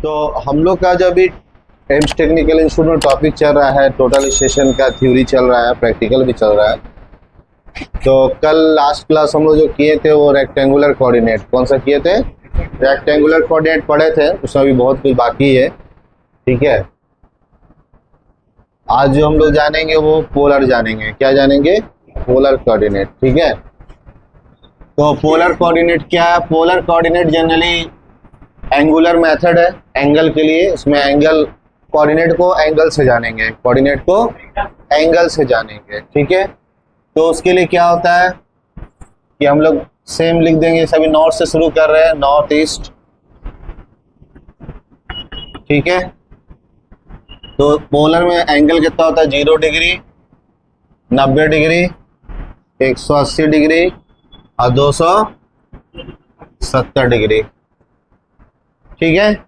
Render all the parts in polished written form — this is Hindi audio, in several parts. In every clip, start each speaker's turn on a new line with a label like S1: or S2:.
S1: तो हम लोग का जो अभी एम्स टेक्निकल इंस्टीट्यूट में टॉपिक चल रहा है, टोटल स्टेशन का थ्योरी चल रहा है, प्रैक्टिकल भी चल रहा है। तो कल लास्ट क्लास हम लोग जो किए थे वो रेक्टेंगुलर कोऑर्डिनेट, कौन सा किए थे? रेक्टेंगुलर कोऑर्डिनेट पढ़े थे, उसमें भी बहुत कुछ बाकी है। ठीक है, आज जो हम लोग जानेंगे वो पोलर जानेंगे। क्या जानेंगे? Polar coordinate. ठीक है, तो पोलर कोऑर्डिनेट क्या है? Polar coordinate generally angular method है एंगल के लिए। इसमें एंगल कोऑर्डिनेट को एंगल से जानेंगे, कोऑर्डिनेट को एंगल से जानेंगे। ठीक है, तो उसके लिए क्या होता है कि हम लोग सेम लिख देंगे, सभी नॉर्थ से शुरू कर रहे हैं, नॉर्थ ईस्ट। ठीक है, तो पोलर में एंगल कितना होता है? 0 डिग्री, 90 डिग्री, 180 डिग्री और 270 डिग्री। ठीक है,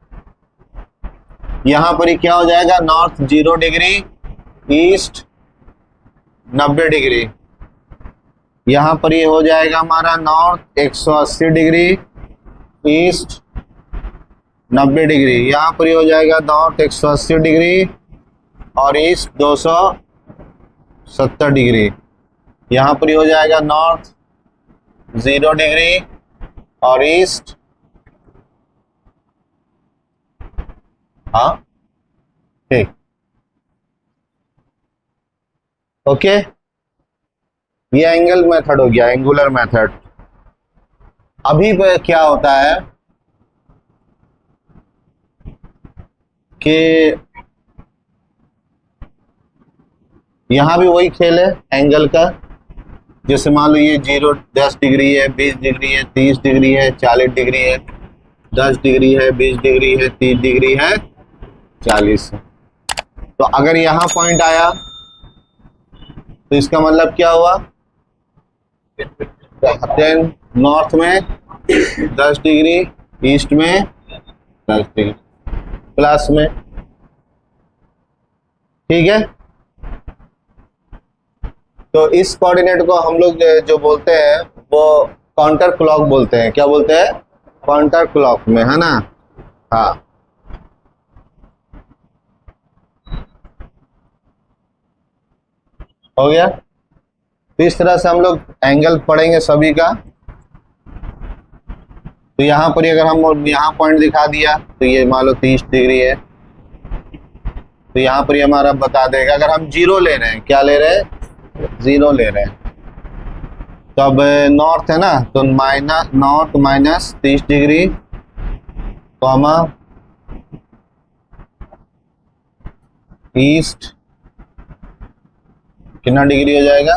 S1: यहां पर ही क्या हो जाएगा? North 0 degree, east 90 degree. यहां पर ये हो जाएगा हमारा नॉर्थ 180 डिग्री, ईस्ट 90 डिग्री। यहां पर ये हो जाएगा नॉर्थ 180 डिग्री और ईस्ट 270 डिग्री। यहां पर ये हो जाएगा नॉर्थ 0 डिग्री और ईस्ट, हाँ ठीक, ओके। ये एंगल मेथड हो गया, एंगुलर मेथड। अभी पे क्या होता है कि यहां भी वही खेल है एंगल का। जैसे मान लो ये 10 डिग्री है, 20 डिग्री है, 30 डिग्री है, 40 डिग्री है, 10 डिग्री है, 20 डिग्री है, 30 डिग्री है, 40 है। तो अगर यहां पॉइंट आया तो इसका मतलब क्या हुआ? 10 नॉर्थ में 10 डिग्री, ईस्ट में 10 डिग्री, प्लस में। ठीक है, तो इस कोऑर्डिनेट को हम लोग जो बोलते हैं वो काउंटर क्लॉक बोलते हैं। क्या बोलते हैं? काउंटर क्लॉक में, है ना? हाँ, हो गया। तो इस तरह से हम लोग एंगल पढ़ेंगे सभी का। तो यहाँ पर अगर हम यहाँ पॉइंट दिखा दिया तो ये मान लो 30 डिग्री है, तो यहाँ पर हमारा बता देगा। अगर हम 0 ले रहे हैं, क्या ले रहे हैं? 0 ले रहे हैं। तो अब नॉर्थ है ना, तो north minus 30 degree comma east कितना डिग्री हो जाएगा?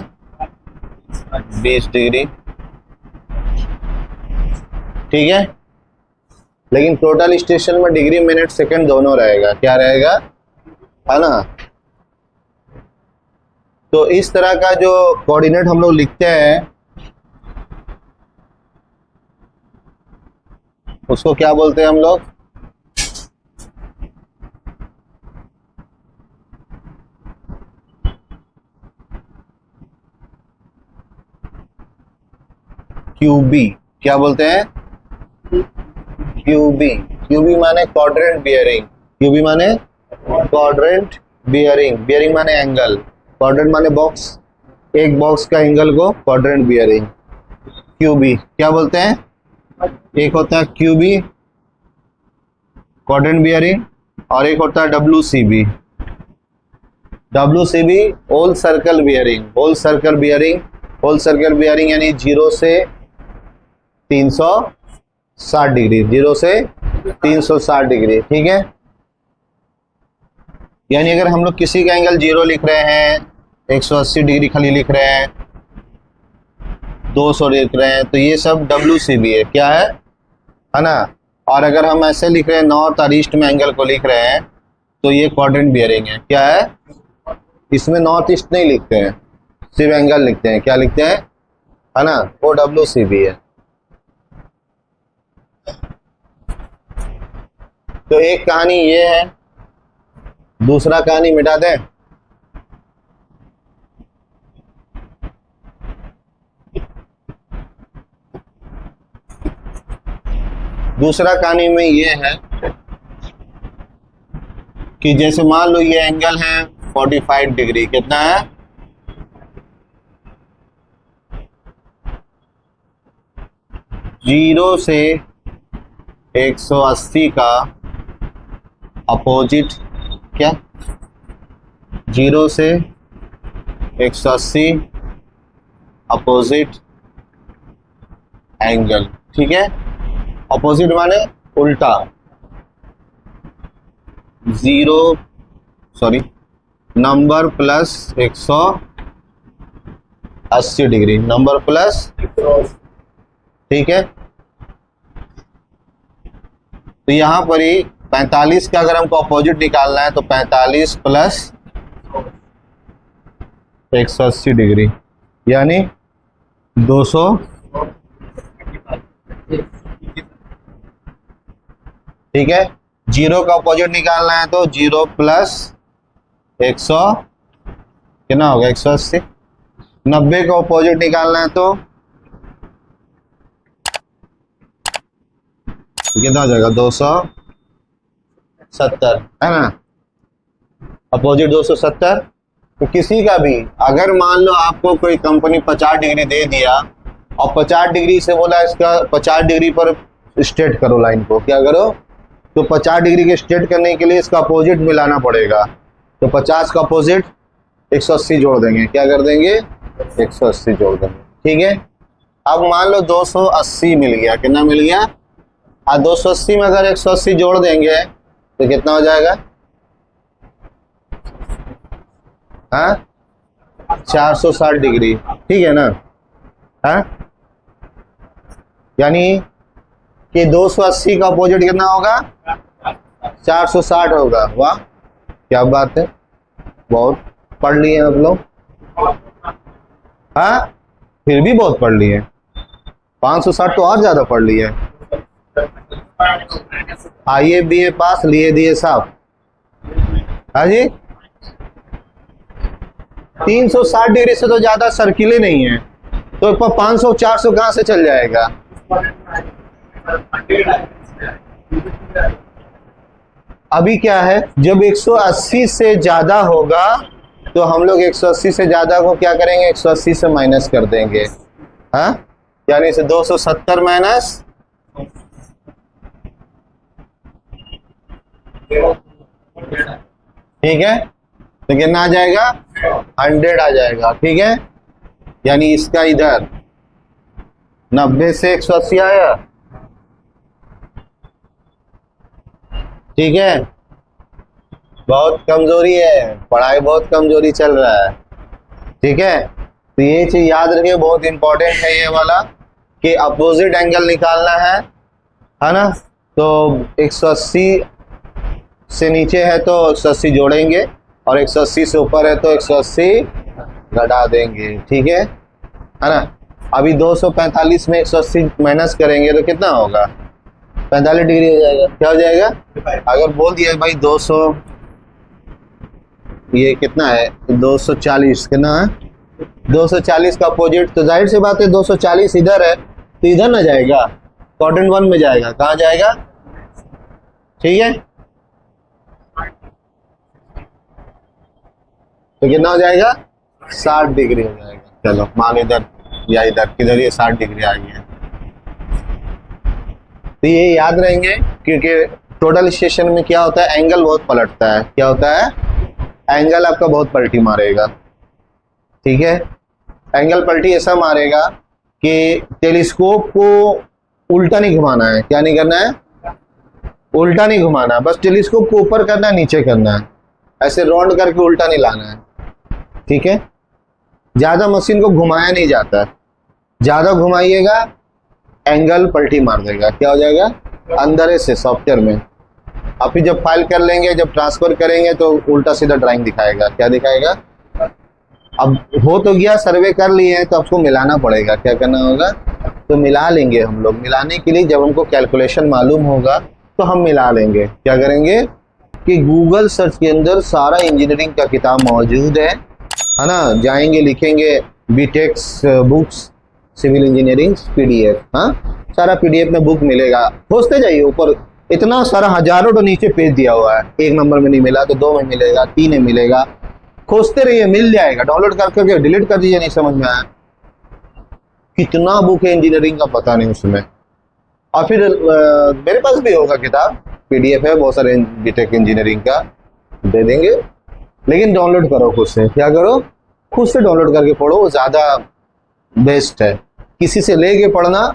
S1: 20 डिग्री। ठीक है, लेकिन टोटल स्टेशन में डिग्री, मिनट, सेकंड दोनों रहेगा। क्या रहेगा? है ना? तो इस तरह का जो कोऑर्डिनेट हम लोग लिखते हैं उसको क्या बोलते हैं हम लोग? क्यूबी। क्या बोलते हैं? क्यूबी। क्यूबी माने क्वाड्रेंट बियरिंग। क्यूबी माने क्वाड्रेंट बियरिंग। बियरिंग माने एंगल, क्वाड्रेंट माने बॉक्स, एक बॉक्स का एंगल को क्वाड्रेंट बियरिंग। क्यूबी क्या बोलते हैं? एक होता है क्यूबी क्वाड्रेंट बियरिंग और एक होता है WCB. WCB whole circle bearing. Whole circle bearing, whole circle bearing यानी 0 से 360 डिग्री, 0 से 360 डिग्री। ठीक है, यानी अगर हम लोग किसी का एंगल 0 लिख रहे हैं, 180 डिग्री खाली लिख रहे हैं, 200 लिख रहे हैं, तो ये सब डब्ल्यूसीबी है। क्या है ना? और अगर हम ऐसे लिख रहे हैं, नॉर्थ और ईस्ट में एंगल को लिख रहे हैं, तो ये क्वाड्रेंट बियरिंग है। क्या है? इसमें नॉर्थ ईस्ट नहीं लिखते हैं, सिर्फ एंगल लिखते हैं। क्या लिखते हैं? है ना? वो डब्ल्यूसीबी है। तो एक कहानी ये है, दूसरा कहानी मिटा दें। दूसरा कहानी में ये है कि जैसे मान लो ये एंगल है 45 डिग्री, कितना है 0 से 180 का अपोजिट, क्या 0 से 180 अपोजिट एंगल, ठीक है। अपोजिट माने उल्टा, 0 sorry number plus 180 degree, number plus, ठीक है। तो यहां पर ही 45 का अगर हमको अपोजिट निकालना है तो 45 प्लस 180 डिग्री यानी 200, ठीक है। 0 का अपोजिट निकालना है तो 0 प्लस 100 कितना होगा 180। 90 का अपोजिट निकालना है तो कितना हो जाएगा 270, है ना। अपोजिट 270। तो किसी का भी अगर मान लो आपको कोई कंपनी 50 डिग्री दे दिया और 50 डिग्री से बोला इसका 50 डिग्री पर स्ट्रेट करो लाइन को, क्या करो तो 50 डिग्री के स्ट्रेट करने के लिए इसका अपोजिट मिलाना पड़ेगा। तो 50 का अपोजिट 180 जोड़ देंगे, क्या कर देंगे 180 जोड़ देंगे, ठीक है। अब मान लो 280 मिल गया, कितना मिल गया, और 280 में अगर 180 जोड़ देंगे तो कितना हो जाएगा, हाँ 460 डिग्री, ठीक है ना। हाँ यानी कि 280 का अपोजिट कितना होगा 460 होगा। वाह क्या बात है, बहुत पढ़ लिए आप लोग। हाँ फिर भी बहुत पढ़ लिए, 560 तो और ज्यादा पढ़ लिए। आइए बीए पास, लिए दिए साहब। हाँ जी 360 डिग्री से तो ज्यादा सर्किल ही नहीं है, तो 500 400 कहां से चल जाएगा। अभी क्या है, जब 180 से ज्यादा होगा तो हम लोग 180 से ज्यादा को क्या करेंगे 180 से माइनस कर देंगे। हाँ यानी से 270 माइनस, ठीक है, तो कितना आ जाएगा 100 आ जाएगा, ठीक है। यानी इसका इधर 90 से 180 आया, ठीक है। बहुत कमजोरी है, पढ़ाई बहुत कमजोरी चल रहा है, ठीक है। तो ये चीज याद रखिए, बहुत इंपॉर्टेंट है ये वाला कि अपोजिट एंगल निकालना है ना। तो 180 से नीचे है तो 180 जोड़ेंगे और 180 से ऊपर है तो 180 घटा देंगे, ठीक है ना। अभी 245 में 180 माइनस करेंगे तो कितना होगा 45 डिग्री हो जाएगा, क्या हो जाएगा। अगर बोल दिया भाई 200, ये कितना है 240, कितना है 240 का अपोजिट, तो जाहिर सी बात है 240 इधर है तो इधर ना जाएगा, क्वाड्रेंट 1 में जाएगा, कहाँ जाएगा, ठीक है। तो कितना हो जाएगा 60 डिग्री हो जाएगा। चलो मान इधर या इधर, किधर ये 60 डिग्री आ गया। तो ये याद रहेंगे क्योंकि टोटल स्टेशन में क्या होता है, एंगल बहुत पलटता है। क्या होता है, एंगल आपका बहुत पलटी मारेगा, ठीक है। एंगल पलटी ऐसा मारेगा कि टेलीस्कोप को उल्टा नहीं घुमाना है, क्या नहीं करना है, उल्टा नहीं घुमाना, बस टेलीस्कोप को ऊपर करना है नीचे करना है, ऐसे राउंड करके उल्टा नहीं लाना है, ठीक है। ज्यादा मशीन को घुमाया नहीं जाता, ज्यादा घुमाइएगा एंगल पलटी मार देगा, क्या हो जाएगा अंदर से सॉफ्टवेयर में। अब फिर जब फाइल कर लेंगे, जब ट्रांसफर करेंगे तो उल्टा सीधा ड्राइंग दिखाएगा, क्या दिखाएगा। अब हो तो गया, सर्वे कर लिए हैं तो आपको मिलाना पड़ेगा, क्या करना होगा, तो मिला लेंगे हम लोग। मिलाने के लिए जब हमको कैलकुलेशन मालूम होगा तो हम मिला लेंगे। क्या करेंगे कि गूगल सर्च के अंदर सारा इंजीनियरिंग का किताब मौजूद है ना। जाएंगे लिखेंगे बीटेक्स बुक्स सिविल इंजीनियरिंग PDF, हाँ सारा PDF में बुक मिलेगा, खोजते जाइए ऊपर इतना सारा हजारों तो नीचे पेज दिया हुआ है, 1 नंबर में नहीं मिला तो 2 में मिलेगा, 3 में मिलेगा, खोजते रहिए मिल जाएगा, डाउनलोड करके डिलीट कर दीजिए। नहीं समझ में आया, कितना बुक है इंजीनियरिंग का पता नहीं उसमें। और फिर मेरे पास भी होगा किताब, पीडीएफ है बहुत सारे बीटेक इंजीनियरिंग का, दे देंगे, लेकिन डाउनलोड करो खुद से। क्या करो, खुद से डाउनलोड करके पढ़ो, वो ज़्यादा बेस्ट है, किसी से लेके पढ़ना,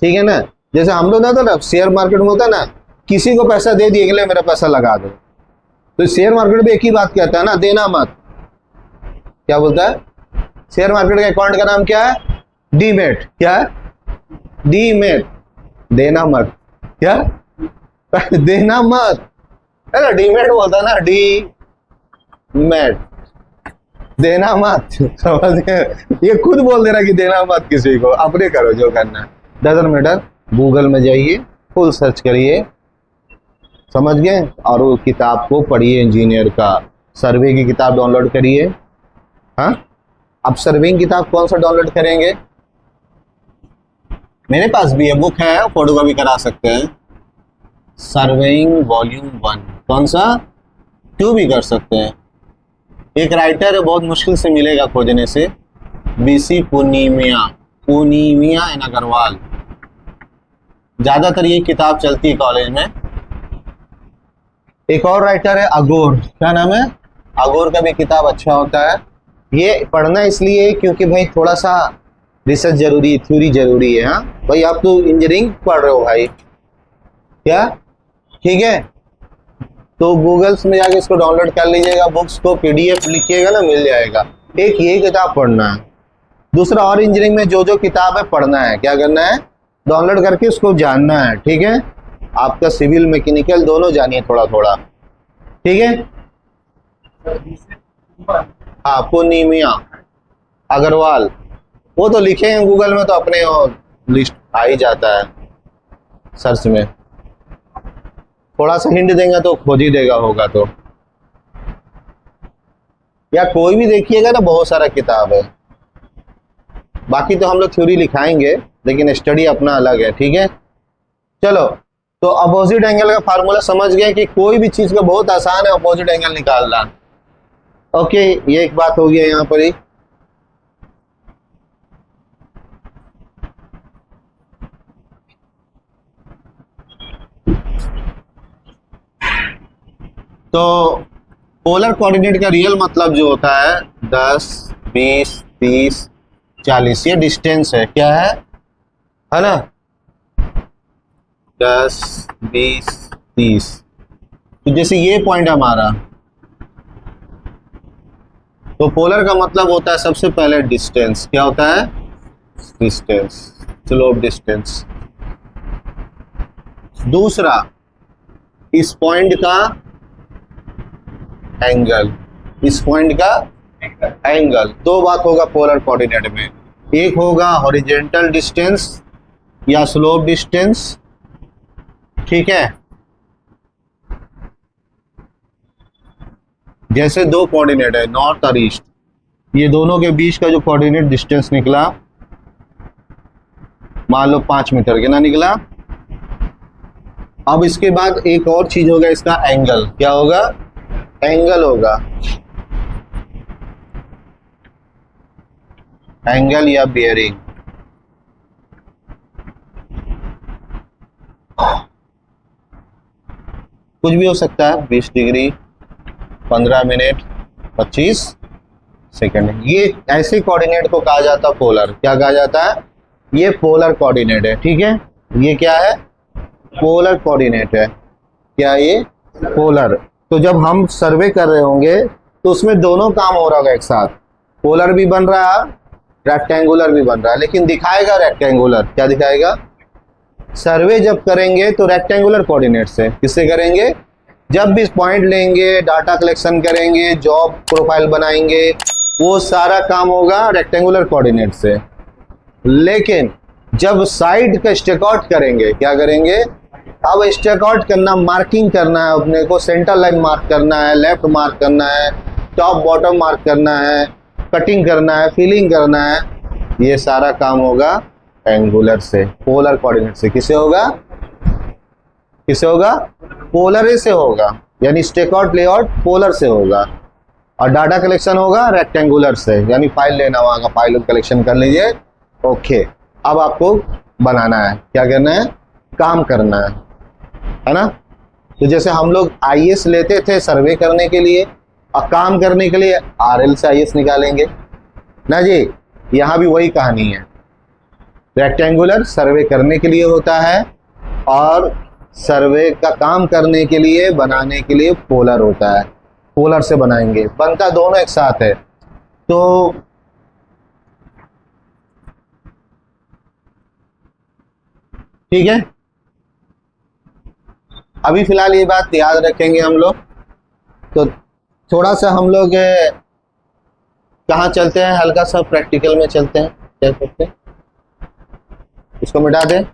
S1: ठीक है ना। जैसे हम लोग ना शेयर मार्केट में होता है ना, किसी को पैसा दे दिए अगले मेरा पैसा लगा दो, तो शेयर मार्केट में एक ही बात कहता है ना, देना मत। क्या बोलता है शेयर मार्केट के अकाउंट का नाम क्या है, डीमेट। क्या है, डीमेट, देना मत। क्या देना मत, है ना, डीमेट बोलता है ना, डी मैट, देना मत। समझ गए, ये खुद बोल दे रहा कि देना मत किसी को, अपने करो जो करना है, डजंट मैटर। गूगल में जाइए, फुल सर्च करिए, समझ गए, और वो किताब को पढ़िए, इंजीनियर का सर्वे की किताब डाउनलोड करिए। हाँ, अब सर्वेइंग किताब कौन सा डाउनलोड करेंगे, मेरे पास भी है, बुक है, फोटो कॉपी करा सकते हैं, सर्वेइंग वॉल्यूम 1। कौन सा, 2 भी कर सकते हैं। एक राइटर है, बहुत मुश्किल से मिलेगा खोजने से, बीसी पूर्णिमिया, पूर्णिमिया एन अग्रवाल, ज्यादातर ये किताब चलती है कॉलेज में। एक और राइटर है अगोर, क्या नाम है, अगोर का भी किताब अच्छा होता है। ये पढ़ना इसलिए क्योंकि भाई थोड़ा सा रिसर्च जरूरी है, थ्योरी जरूरी है। हाँ भाई, आप तो इंजीनियरिंग पढ़ रहे हो भाई, क्या, ठीक है, तो गूगल्स में जाके इसको डाउनलोड कर लीजिएगा, बुक्स को पीडीएफ लिखिएगा ना, मिल जाएगा। एक ये किताब पढ़ना है, दूसरा और इंजीनियरिंग में जो जो किताब है पढ़ना है, क्या करना है, डाउनलोड करके उसको जानना है, ठीक है। आपका सिविल मैकेनिकल दोनों जानिए थोड़ा थोड़ा, ठीक है। हाँ, पूर्णिमिया अग्रवाल, वो तो लिखेंगे गूगल में तो अपने लिस्ट आ ही जाता है सर्च में, थोड़ा सा हिंट देंगे तो खोज ही देगा, होगा तो। या कोई भी देखिएगा ना, बहुत सारा किताब है, बाकी तो हम लोग थ्योरी लिखाएंगे, लेकिन स्टडी अपना अलग है, ठीक है। चलो, तो अपोजिट एंगल का फार्मूला समझ गए कि कोई भी चीज का बहुत आसान है अपोजिट एंगल निकालना। ओके, ये एक बात हो गई है यहाँ पर ही। तो पोलर कोऑर्डिनेट का रियल मतलब जो होता है 10, 20, 30, 40, ये डिस्टेंस है, क्या है ना, 10, 20, 30। तो जैसे ये पॉइंट हमारा, तो पोलर का मतलब होता है सबसे पहले डिस्टेंस, क्या होता है, डिस्टेंस, स्लोप डिस्टेंस। दूसरा, इस पॉइंट का एंगल, इस पॉइंट का एंगल। दो बात होगा पोलर कोऑर्डिनेट में, एक होगा हॉरिजॉन्टल डिस्टेंस या स्लोप डिस्टेंस, ठीक है। जैसे दो कोऑर्डिनेट है नॉर्थ और ईस्ट, ये दोनों के बीच का जो कोऑर्डिनेट डिस्टेंस निकला, मान लो 5 मीटर के ना निकला। अब इसके बाद एक और चीज होगा, इसका एंगल, क्या होगा, एंगल होगा, एंगल या बियरिंग। कुछ भी हो सकता है, 20 डिग्री, 15 मिनट, 25 सेकंड। ये ऐसे कोऑर्डिनेट को कहा जाता है पोलर। क्या कहा जाता है, ये पोलर कोऑर्डिनेट है, ठीक है। ये क्या है, पोलर कोऑर्डिनेट है, क्या ये पोलर। तो जब हम सर्वे कर रहे होंगे तो उसमें दोनों काम हो रहा होगा एक साथ, पोलर भी बन रहा है, रेक्टेंगुलर भी बन रहा है, लेकिन दिखाएगा रेक्टेंगुलर। क्या दिखाएगा, सर्वे जब करेंगे तो रेक्टेंगुलर कोऑर्डिनेट से। किससे करेंगे, जब भी पॉइंट लेंगे, डाटा कलेक्शन करेंगे, जॉब प्रोफाइल बनाएंगे, वो सारा काम होगा रेक्टेंगुलर कोऑर्डिनेट से। लेकिन जब साइड का स्टेक आउट करेंगे, क्या करेंगे, अब स्टेक आउट करना, मार्किंग करना है अपने को, सेंटर लाइन मार्क करना है, लेफ्ट मार्क करना है, टॉप बॉटम मार्क करना है, कटिंग करना है, फिलिंग करना है, ये सारा काम होगा एंगुलर से, पोलर कोऑर्डिनेट से। किसे होगा, किससे होगा? पोलर से होगा, यानी स्टेकआउट लेआउट पोलर से होगा। और डाटा कलेक्शन होगा रेक्टेंगुलर से, यानी फाइल लेना वहां का, फाइल कलेक्शन कर लीजिए। ओके, अब आपको बनाना है, क्या करना है? काम करना है ना। तो जैसे हम लोग आईएस लेते थे सर्वे करने के लिए, और काम करने के लिए आरएल से आईएस निकालेंगे ना जी। यहाँ भी वही कहानी है, रेक्टेंगुलर सर्वे करने के लिए होता है, और सर्वे का काम करने के लिए, बनाने के लिए पोलर होता है। पोलर से बनाएंगे, बनता दोनों एक साथ है। तो ठीक है, अभी फिलहाल ये बात याद रखेंगे हम लोग। तो थोड़ा सा हम लोग कहाँ चलते हैं, हल्का सा प्रैक्टिकल में चलते हैं। क्या करते हैं, इसको मिटा दें।